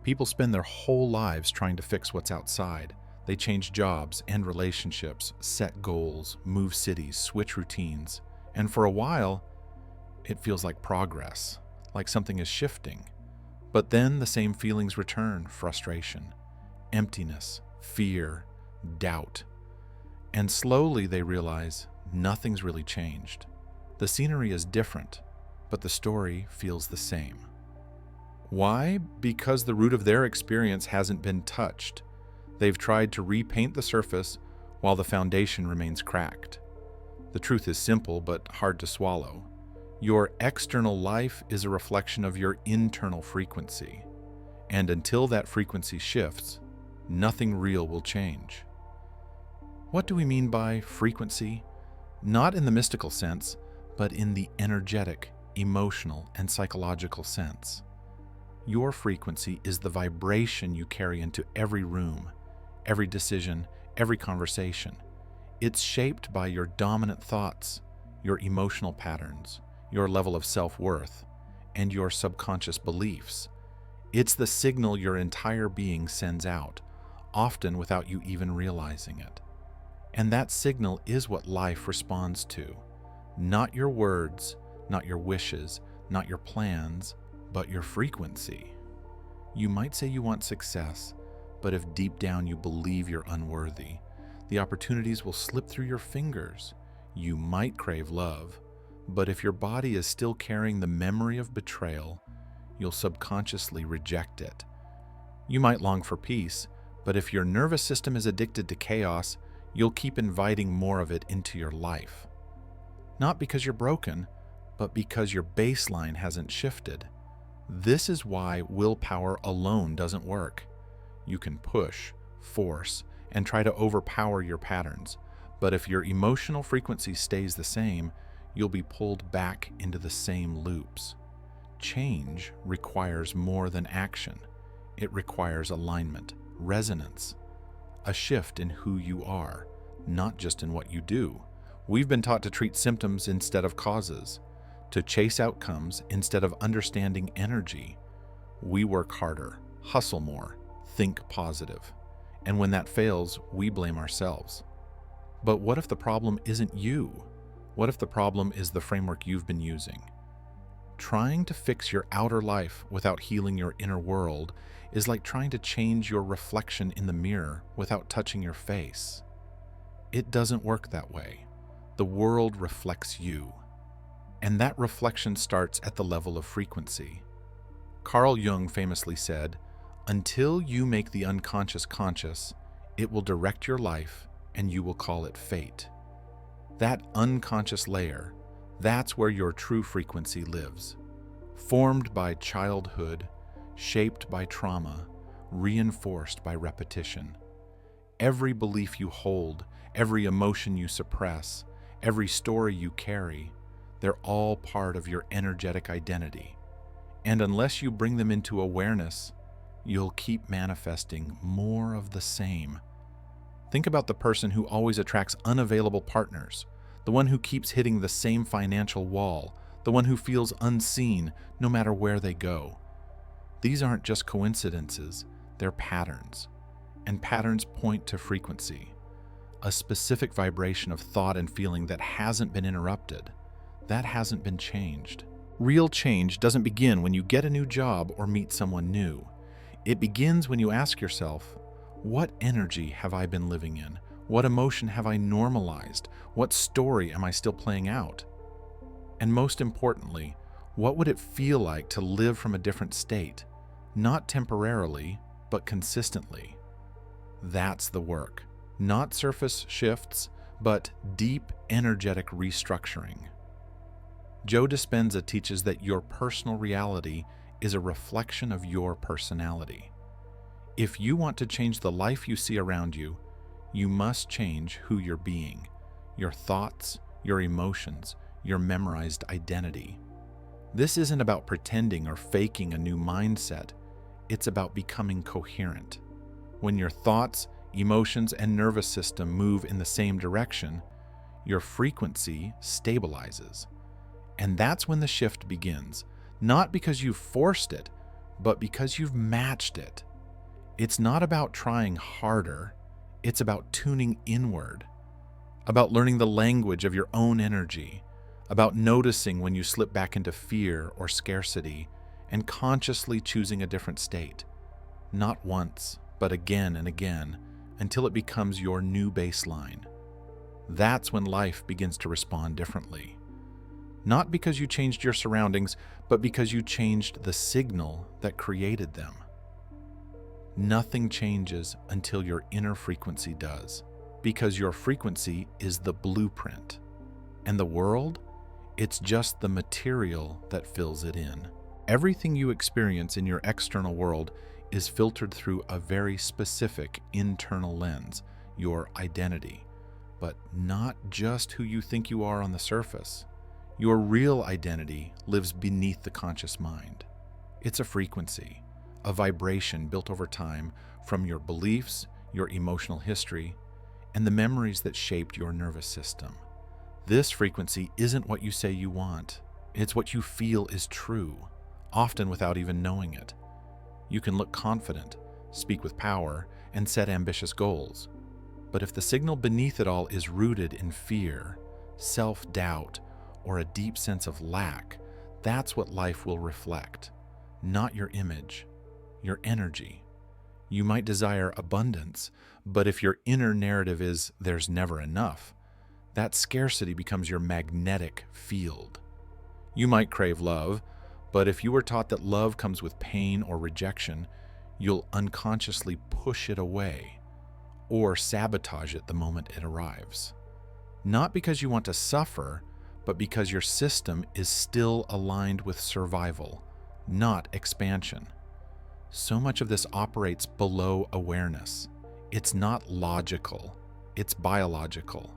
People spend their whole lives trying to fix what's outside. They change jobs, end relationships, set goals, move cities, switch routines. And for a while, it feels like progress, like something is shifting. But then the same feelings return: frustration, emptiness, fear, doubt. And slowly they realize nothing's really changed. The scenery is different, but the story feels the same. Why? Because the root of their experience hasn't been touched. They've tried to repaint the surface while the foundation remains cracked. The truth is simple but hard to swallow. Your external life is a reflection of your internal frequency. And until that frequency shifts, nothing real will change. What do we mean by frequency? Not in the mystical sense, but in the energetic, emotional, and psychological sense. Your frequency is the vibration you carry into every room, every decision, every conversation. It's shaped by your dominant thoughts, your emotional patterns, your level of self-worth, and your subconscious beliefs. It's the signal your entire being sends out, often without you even realizing it. And that signal is what life responds to. Not your words, not your wishes, not your plans, but your frequency. You might say you want success, but if deep down you believe you're unworthy, the opportunities will slip through your fingers. You might crave love, but if your body is still carrying the memory of betrayal, you'll subconsciously reject it. You might long for peace, but if your nervous system is addicted to chaos, you'll keep inviting more of it into your life. Not because you're broken, but because your baseline hasn't shifted. This is why willpower alone doesn't work. You can push, force, and try to overpower your patterns, but if your emotional frequency stays the same, you'll be pulled back into the same loops. Change requires more than action. It requires alignment, resonance, a shift in who you are, not just in what you do. We've been taught to treat symptoms instead of causes, to chase outcomes instead of understanding energy. We work harder, hustle more, think positive. And when that fails, we blame ourselves. But what if the problem isn't you? What if the problem is the framework you've been using? Trying to fix your outer life without healing your inner world is like trying to change your reflection in the mirror without touching your face. It doesn't work that way. The world reflects you. And that reflection starts at the level of frequency. Carl Jung famously said, "Until you make the unconscious conscious, it will direct your life and you will call it fate." That unconscious layer, that's where your true frequency lives. Formed by childhood, shaped by trauma, reinforced by repetition. Every belief you hold, every emotion you suppress, every story you carry, they're all part of your energetic identity. And unless you bring them into awareness, you'll keep manifesting more of the same. Think about the person who always attracts unavailable partners, the one who keeps hitting the same financial wall, the one who feels unseen no matter where they go. These aren't just coincidences, they're patterns. And patterns point to frequency, a specific vibration of thought and feeling that hasn't been interrupted, that hasn't been changed. Real change doesn't begin when you get a new job or meet someone new. It begins when you ask yourself, what energy have I been living in? What emotion have I normalized? What story am I still playing out? And most importantly, what would it feel like to live from a different state? Not temporarily, but consistently. That's the work. Not surface shifts, but deep energetic restructuring. Joe Dispenza teaches that your personal reality is a reflection of your personality. If you want to change the life you see around you, you must change who you're being, your thoughts, your emotions, your memorized identity. This isn't about pretending or faking a new mindset. It's about becoming coherent. When your thoughts, emotions, and nervous system move in the same direction, your frequency stabilizes. And that's when the shift begins, not because you forced it, but because you've matched it. It's not about trying harder, it's about tuning inward, about learning the language of your own energy, about noticing when you slip back into fear or scarcity, and consciously choosing a different state. Not once, but again and again, until it becomes your new baseline. That's when life begins to respond differently. Not because you changed your surroundings, but because you changed the signal that created them. Nothing changes until your inner frequency does, because your frequency is the blueprint, and the world, it's just the material that fills it in. Everything you experience in your external world is filtered through a very specific internal lens, your identity, but not just who you think you are on the surface. Your real identity lives beneath the conscious mind. It's a frequency, a vibration built over time from your beliefs, your emotional history, and the memories that shaped your nervous system. This frequency isn't what you say you want. It's what you feel is true, often without even knowing it. You can look confident, speak with power, and set ambitious goals. But if the signal beneath it all is rooted in fear, self-doubt, or a deep sense of lack, that's what life will reflect. Not your image, your energy. You might desire abundance, but if your inner narrative is there's never enough, that scarcity becomes your magnetic field. You might crave love, but if you were taught that love comes with pain or rejection, you'll unconsciously push it away or sabotage it the moment it arrives. Not because you want to suffer, but because your system is still aligned with survival, not expansion. So much of this operates below awareness. It's not logical, it's biological.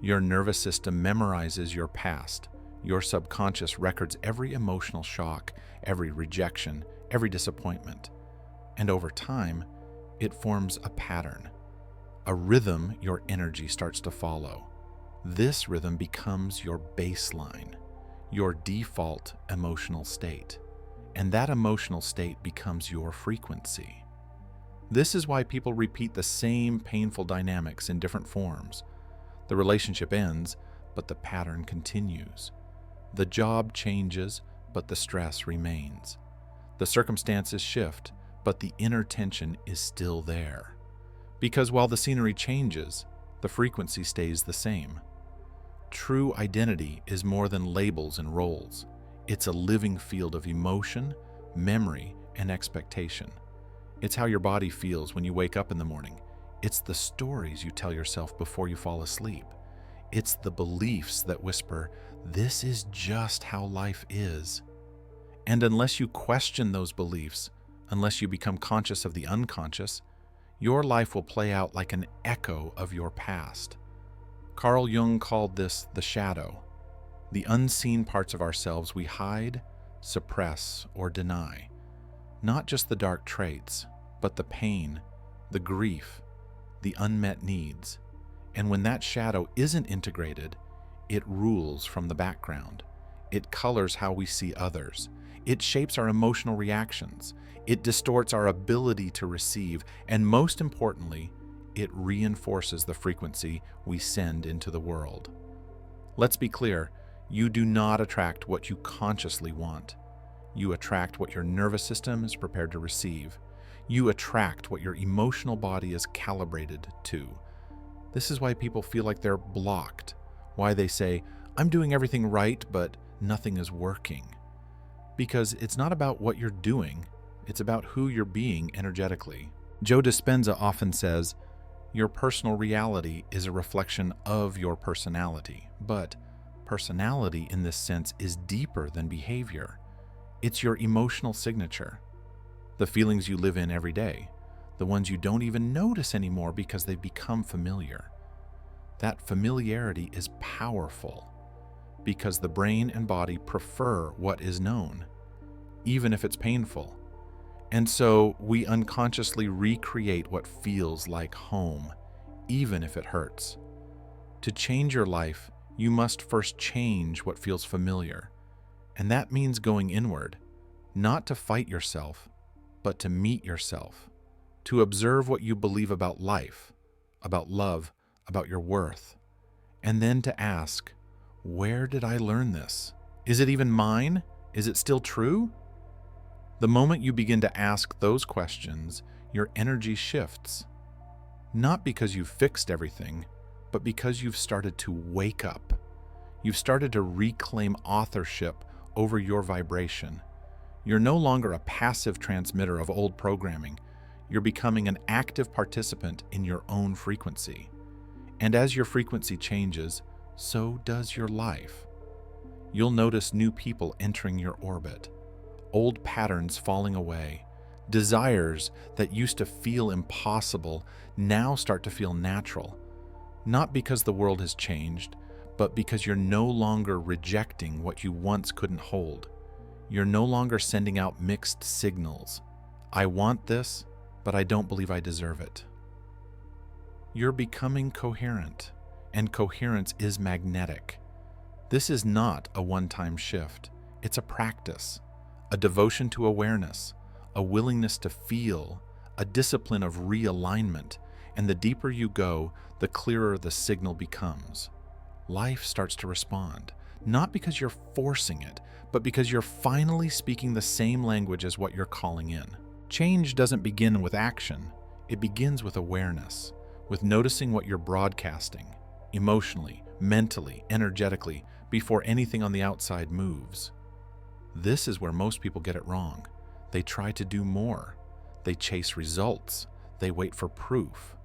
Your nervous system memorizes your past. Your subconscious records every emotional shock, every rejection, every disappointment. And over time, it forms a pattern, a rhythm your energy starts to follow. This rhythm becomes your baseline, your default emotional state. And that emotional state becomes your frequency. This is why people repeat the same painful dynamics in different forms. The relationship ends, but the pattern continues. The job changes, but the stress remains. The circumstances shift, but the inner tension is still there. Because while the scenery changes, the frequency stays the same. True identity is more than labels and roles. It's a living field of emotion, memory, and expectation. It's how your body feels when you wake up in the morning. It's the stories you tell yourself before you fall asleep. It's the beliefs that whisper, this is just how life is. And unless you question those beliefs, unless you become conscious of the unconscious, your life will play out like an echo of your past. Carl Jung called this the shadow, the unseen parts of ourselves we hide, suppress, or deny. Not just the dark traits, but the pain, the grief, the unmet needs. And when that shadow isn't integrated, it rules from the background. It colors how we see others. It shapes our emotional reactions. It distorts our ability to receive. And most importantly, it reinforces the frequency we send into the world. Let's be clear, you do not attract what you consciously want. You attract what your nervous system is prepared to receive. You attract what your emotional body is calibrated to. This is why people feel like they're blocked, why they say, I'm doing everything right, but nothing is working. Because it's not about what you're doing, it's about who you're being energetically. Joe Dispenza often says, your personal reality is a reflection of your personality, but personality in this sense is deeper than behavior. It's your emotional signature, the feelings you live in every day, the ones you don't even notice anymore because they've become familiar. That familiarity is powerful because the brain and body prefer what is known, even if it's painful. And so we unconsciously recreate what feels like home, even if it hurts. To change your life, you must first change what feels familiar. And that means going inward, not to fight yourself, but to meet yourself, to observe what you believe about life, about love, about your worth, and then to ask, where did I learn this? Is it even mine? Is it still true? The moment you begin to ask those questions, your energy shifts. Not because you've fixed everything, but because you've started to wake up. You've started to reclaim authorship over your vibration. You're no longer a passive transmitter of old programming. You're becoming an active participant in your own frequency. And as your frequency changes, so does your life. You'll notice new people entering your orbit, old patterns falling away, desires that used to feel impossible now start to feel natural, not because the world has changed, but because you're no longer rejecting what you once couldn't hold. You're no longer sending out mixed signals. I want this, but I don't believe I deserve it. You're becoming coherent, and coherence is magnetic. This is not a one-time shift. It's a practice, a devotion to awareness, a willingness to feel, a discipline of realignment, and the deeper you go, the clearer the signal becomes. Life starts to respond, not because you're forcing it, but because you're finally speaking the same language as what you're calling in. Change doesn't begin with action. It begins with awareness, with noticing what you're broadcasting, emotionally, mentally, energetically, before anything on the outside moves. This is where most people get it wrong. They try to do more. They chase results. They wait for proof.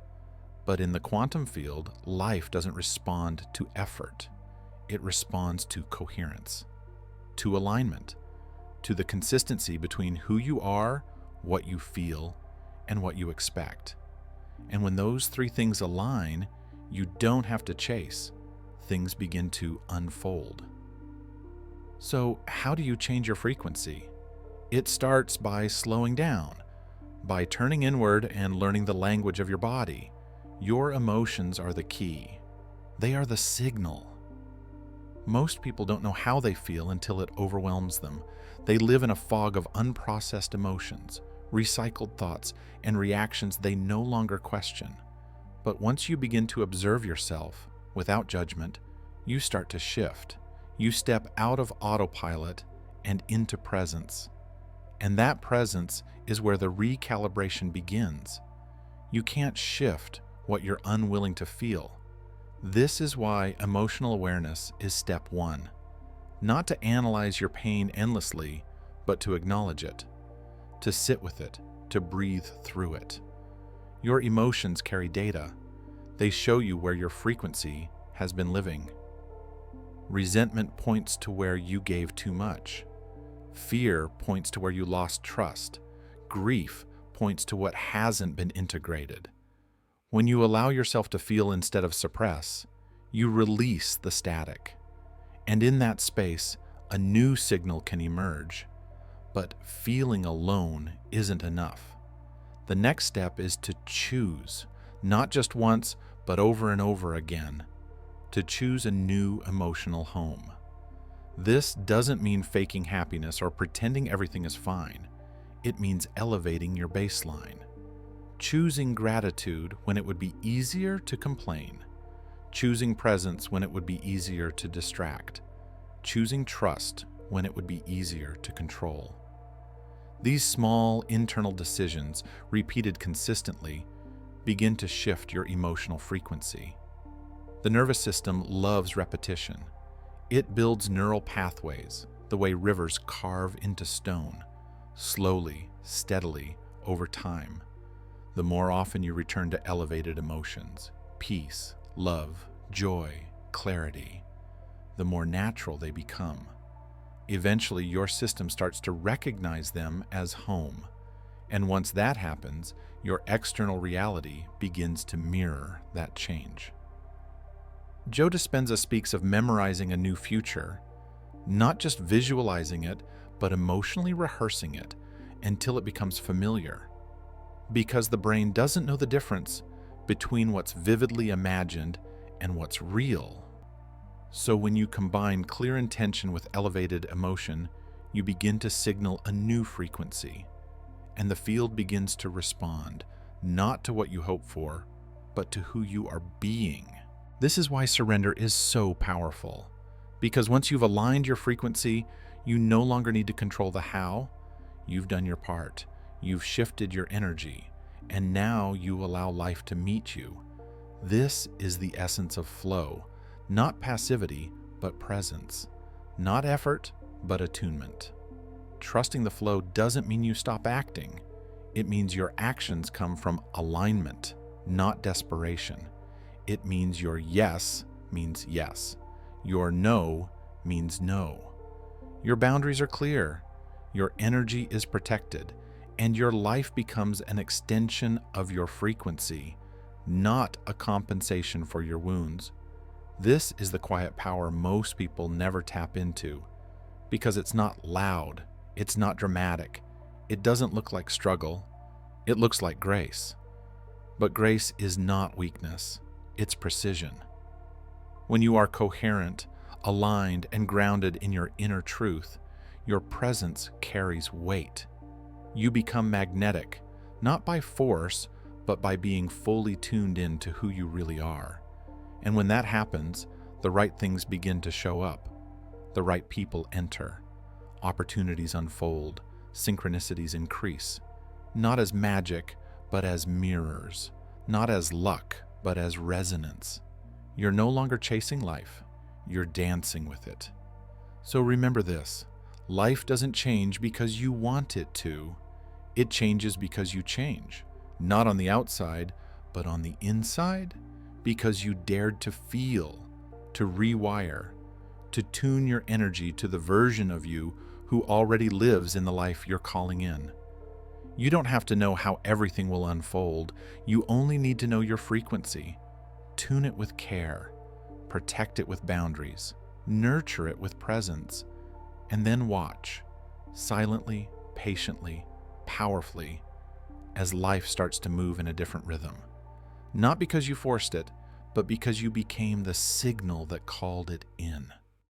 But in the quantum field, life doesn't respond to effort. It responds to coherence, to alignment, to the consistency between who you are, what you feel, and what you expect. And when those three things align, you don't have to chase. Things begin to unfold. So, how do you change your frequency? It starts by slowing down, by turning inward and learning the language of your body. Your emotions are the key. They are the signal. Most people don't know how they feel until it overwhelms them. They live in a fog of unprocessed emotions, recycled thoughts, and reactions they no longer question. But once you begin to observe yourself, without judgment, you start to shift. You step out of autopilot and into presence. And that presence is where the recalibration begins. You can't shift what you're unwilling to feel. This is why emotional awareness is step one. Not to analyze your pain endlessly, but to acknowledge it, to sit with it, to breathe through it. Your emotions carry data. They show you where your frequency has been living. Resentment points to where you gave too much. Fear points to where you lost trust. Grief points to what hasn't been integrated. When you allow yourself to feel instead of suppress, you release the static. And in that space, a new signal can emerge. But feeling alone isn't enough. The next step is to choose, not just once, but over and over again, to choose a new emotional home. This doesn't mean faking happiness or pretending everything is fine. It means elevating your baseline. Choosing gratitude when it would be easier to complain. Choosing presence when it would be easier to distract. Choosing trust when it would be easier to control. These small internal decisions, repeated consistently, begin to shift your emotional frequency. The nervous system loves repetition. It builds neural pathways, the way rivers carve into stone, slowly, steadily, over time. The more often you return to elevated emotions, peace, love, joy, clarity, the more natural they become. Eventually, your system starts to recognize them as home. And once that happens, your external reality begins to mirror that change. Joe Dispenza speaks of memorizing a new future, not just visualizing it, but emotionally rehearsing it until it becomes familiar. Because the brain doesn't know the difference between what's vividly imagined and what's real. So when you combine clear intention with elevated emotion, you begin to signal a new frequency. and the field begins to respond, not to what you hope for, but to who you are being. This is why surrender is so powerful, because once you've aligned your frequency, you no longer need to control the how. You've done your part. You've shifted your energy, and now you allow life to meet you. This is the essence of flow, not passivity, but presence, not effort, but attunement. Trusting the flow doesn't mean you stop acting. It means your actions come from alignment, not desperation. It means your yes means yes. Your no means no. Your boundaries are clear. Your energy is protected, and your life becomes an extension of your frequency, not a compensation for your wounds. This is the quiet power most people never tap into, because it's not loud, it's not dramatic, it doesn't look like struggle, it looks like grace. But grace is not weakness, it's precision. When you are coherent, aligned, and grounded in your inner truth, your presence carries weight. You become magnetic, not by force, but by being fully tuned in to who you really are. And when that happens, the right things begin to show up. The right people enter. Opportunities unfold. Synchronicities increase. Not as magic, but as mirrors. Not as luck, but as resonance. You're no longer chasing life. You're dancing with it. So remember this. Life doesn't change because you want it to. It changes because you change. Not on the outside, but on the inside, because you dared to feel, to rewire, to tune your energy to the version of you who already lives in the life you're calling in. You don't have to know how everything will unfold. You only need to know your frequency. Tune it with care, protect it with boundaries, nurture it with presence, and then watch, silently, patiently, powerfully, as life starts to move in a different rhythm. Not because you forced it, but because you became the signal that called it in.